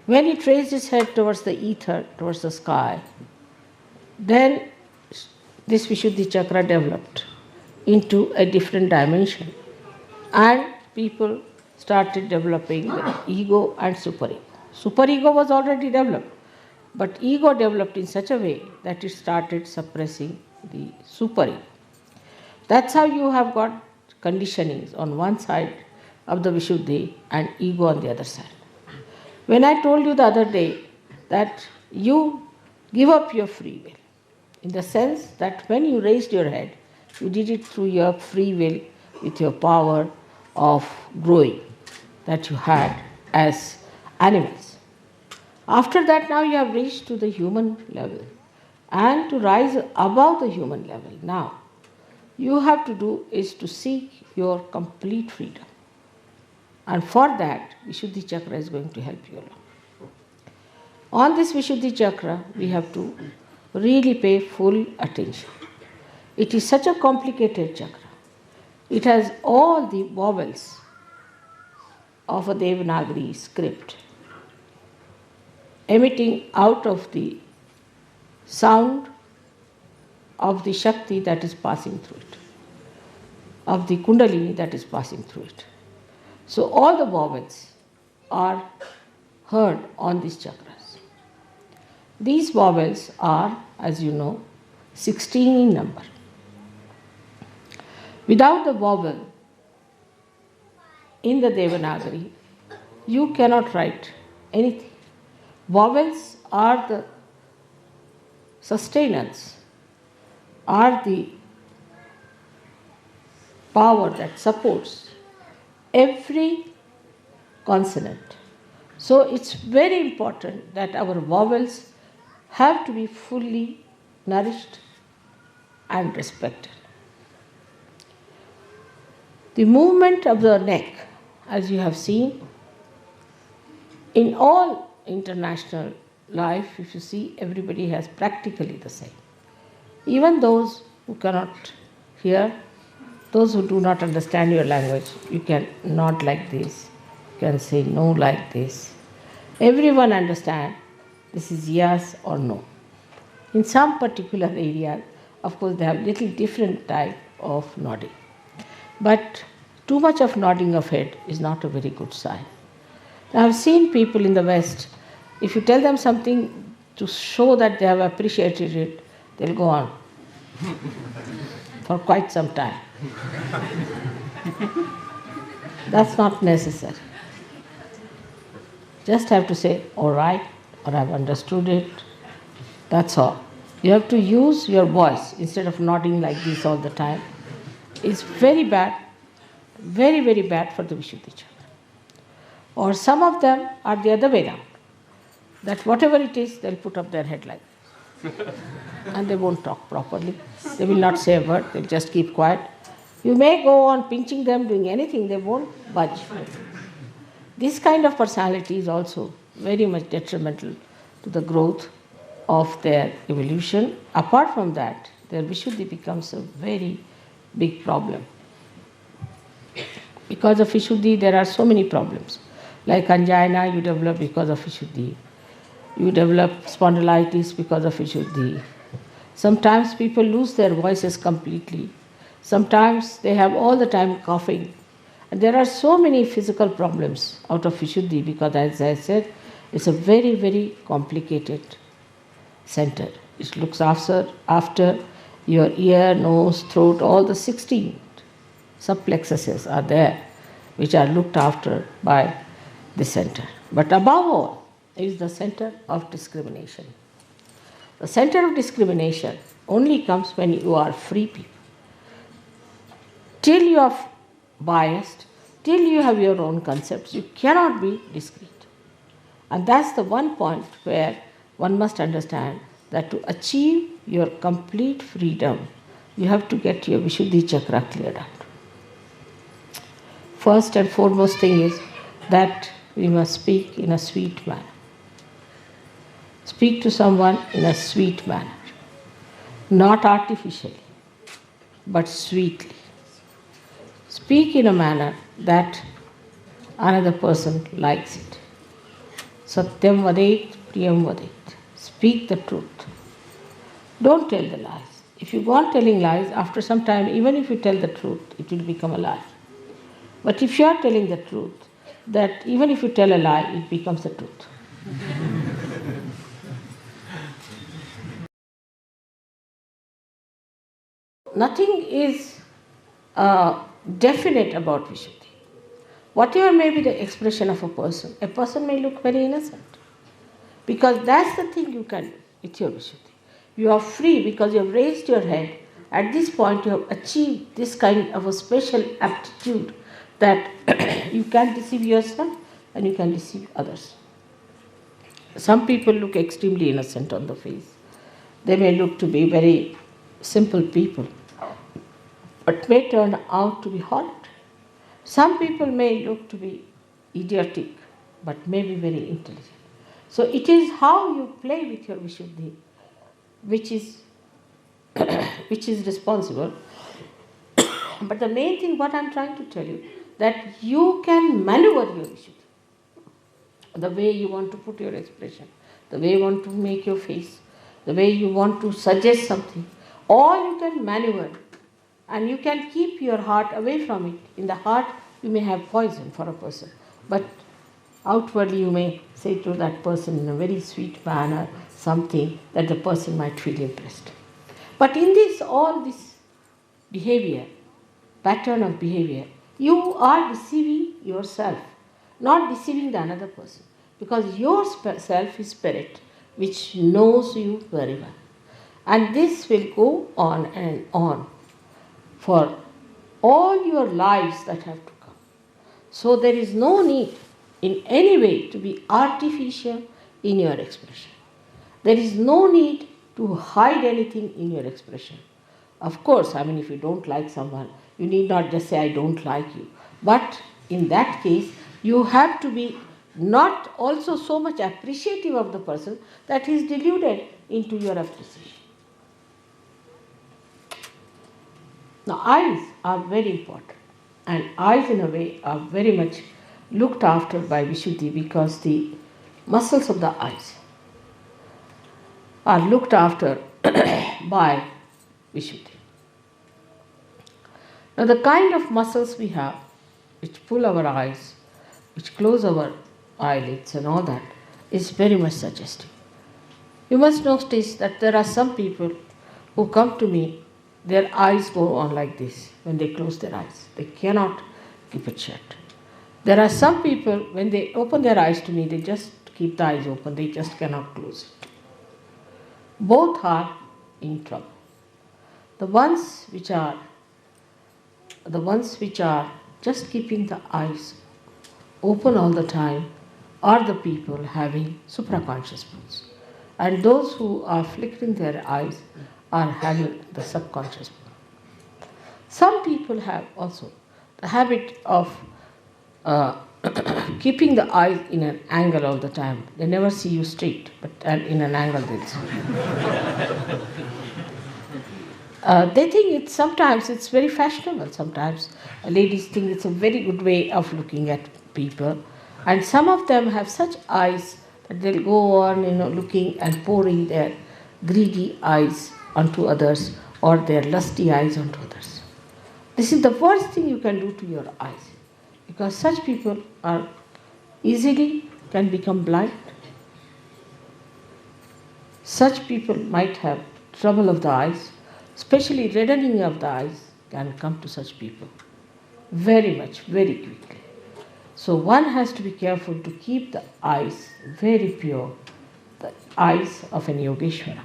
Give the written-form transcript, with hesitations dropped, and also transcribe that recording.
When it raised its head towards the ether, towards the sky, then this Vishuddhi chakra developed into a different dimension. And people started developing the ego and superego. Superego was already developed, but ego developed in such a way that it started suppressing the superego. That's how you have got conditionings on one side of the Vishuddhi and ego on the other side. When I told you the other day that you give up your free will, in the sense that when you raised your head, you did it through your free will with your power of growing that you had as animals. After that, now you have reached to the human level. And to rise above the human level now, you have to do is to seek your complete freedom. And for that, Vishuddhi chakra is going to help you along. On this Vishuddhi chakra, we have to really pay full attention. It is such a complicated chakra. It has all the vowels of a Devanagari script emitting out of the sound of the Shakti that is passing through it, of the Kundalini that is passing through it. So all the vowels are heard on these chakras. These vowels are, as you know, 16 in number. Without the vowel in the Devanagari, you cannot write anything. Vowels are the sustenance, are the power that supports every consonant. So it's very important that our vowels have to be fully nourished and respected. The movement of the neck, as you have seen, in all international life, if you see, everybody has practically the same. Even those who cannot hear, those who do not understand your language, you can nod like this, you can say no like this. Everyone understands this is yes or no. In some particular area, of course, they have little different type of nodding. But too much of nodding of head is not a very good sign. I have seen people in the West, if you tell them something to show that they have appreciated it, they'll go on for quite some time. That's not necessary. Just have to say, all right, or I've understood it. That's all. You have to use your voice instead of nodding like this all the time. It's very bad, very, very bad for the Vishuddhi chakra. Or some of them are the other way around. That whatever it is, they'll put up their head like this. And they won't talk properly. They will not say a word, they'll just keep quiet. You may go on pinching them, doing anything, they won't budge. This kind of personality is also very much detrimental to the growth of their evolution. Apart from that, their Vishuddhi becomes a very big problem. Because of Vishuddhi, there are so many problems. Like angina, you develop because of Vishuddhi. You develop spondylitis because of Vishuddhi. Sometimes people lose their voices completely. Sometimes they have all the time coughing. And there are so many physical problems out of Vishuddhi because, as I said, it's a very, very complicated center. It looks after your ear, nose, throat, all the 16 subplexuses are there, which are looked after by the center. But above all is the center of discrimination. The center of discrimination only comes when you are free people. Till you are biased, till you have your own concepts, you cannot be discreet. And that's the one point where one must understand that to achieve your complete freedom, you have to get your Vishuddhi chakra cleared out. First and foremost thing is that we must speak in a sweet manner. Speak to someone in a sweet manner, not artificially, but sweetly. Speak in a manner that another person likes it. Satyam vadet, priyam vadet. Speak the truth. Don't tell the lies. If you go on telling lies, after some time, even if you tell the truth, it will become a lie. But if you are telling the truth, that even if you tell a lie, it becomes the truth. Nothing is definite about Vishuddhi. Whatever may be the expression of a person may look very innocent. Because that's the thing you can do with your Vishuddhi. You are free because you have raised your head. At this point, you have achieved this kind of a special aptitude that you can deceive yourself and you can deceive others. Some people look extremely innocent on the face. They may look to be very simple people, but may turn out to be horrid. Some people may look to be idiotic, but may be very intelligent. So it is how you play with your Vishuddhi which is responsible. But the main thing, what I am trying to tell you, that you can maneuver your Vishuddhi. The way you want to put your expression, the way you want to make your face, the way you want to suggest something, all you can maneuver. And you can keep your heart away from it. In the heart, you may have poison for a person, but outwardly you may say to that person in a very sweet manner something that the person might feel impressed. But in this, all this behavior, pattern of behavior, you are deceiving yourself, not deceiving the another person, because your self is spirit, which knows you very well. And this will go on and on for all your lives that have to come. So there is no need in any way to be artificial in your expression. There is no need to hide anything in your expression. Of course, if you don't like someone, you need not just say, I don't like you. But in that case, you have to be not also so much appreciative of the person that he is deluded into your appreciation. Now, eyes are very important, and eyes in a way are very much looked after by Vishuddhi because the muscles of the eyes are looked after by Vishuddhi. Now, the kind of muscles we have, which pull our eyes, which close our eyelids and all that, is very much suggestive. You must notice that there are some people who come to me, their eyes go on like this when they close their eyes. They cannot keep it shut. There are some people, when they open their eyes to me, they just keep the eyes open. They just cannot close it. Both are in trouble. The ones which are just keeping the eyes open all the time are the people having supraconscious moods. And those who are flickering their eyes are having the subconscious mood. Some people have also the habit of keeping the eyes in an angle all the time. They never see you straight, but in an angle they'll see. They think sometimes it's very fashionable. Sometimes ladies think it's a very good way of looking at people. And some of them have such eyes that they'll go on, looking and pouring their greedy eyes onto others or their lusty eyes onto others. This is the worst thing you can do to your eyes, because such people are easily can become blind. Such people might have trouble of the eyes, especially reddening of the eyes can come to such people very much, very quickly. So one has to be careful to keep the eyes very pure, the eyes of an Yogeshwara.